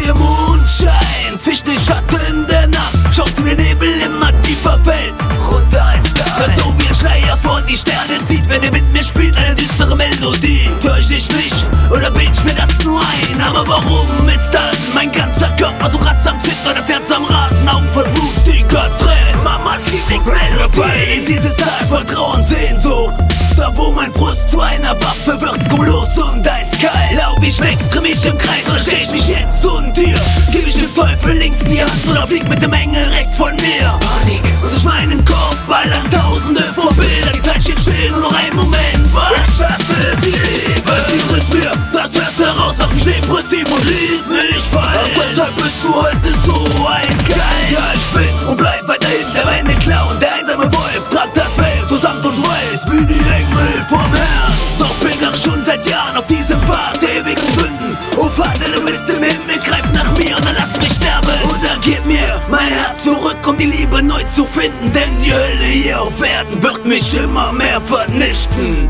ihr Mondschein zwischen den Schatten der Nacht. Schaut zu, der Nebel immer tiefer fällt. Runter ein Stein, so wie ein Schleier vor die Sterne zieht, wenn er mit mir spielt, eine düstere Melodie. Täusch ich mich oder bild ich mir das nur ein? Aber warum ist dann mein ganzer Körper so krass am Zittern, das Herz am Rasen, Augen voll blutiger Tränen? Mamas Lieblingsmelodie in dieses Tal voll Trauer und Sehnsucht. Da wo mein Frust zu einer Waffe wird, komm los und da ist kalt. Lauf ich weg, dreh mich im Kreis oder stell ich mich jetzt und dir? Gib ich dem Teufel links die Hand oder flieg mit dem Engel rechts von mir? Panik und durch meinen Kopf ballern tausende von Bildern. Die Zeit steht still, nur noch ein Moment, weil ich hasse die Liebe. Sie riss mir das Herz heraus, mach mich depressiv und ließ mich fallen. Ach, weshalb bist du heute so eiskalt? Ja, ich bin und bleib weiterhin der reine Clown. Der einsame Wolf tragt das Fell so samt und weiß wie die Engel vom Herrn. Doch bin ich schon seit Jahren auf diesem Pfad der ewigen Sünden. Oh Vater, du bist im Himmel, greif nach mir und dann lass mich sterben. Oder gib mir mein Herz zurück, um die Liebe neu zu finden. Denn die Hölle hier auf Erden wird mich immer mehr vernichten.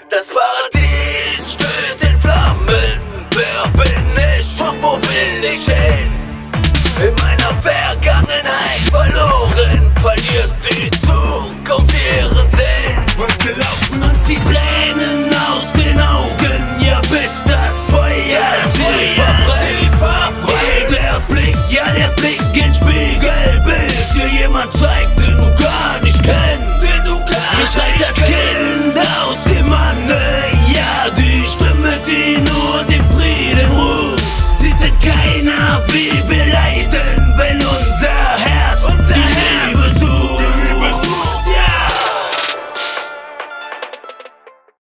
Das Paradies steht in Flammen. Wer bin ich und wo will ich hin? In meiner Vergangenheit verloren, verliert die Zukunft.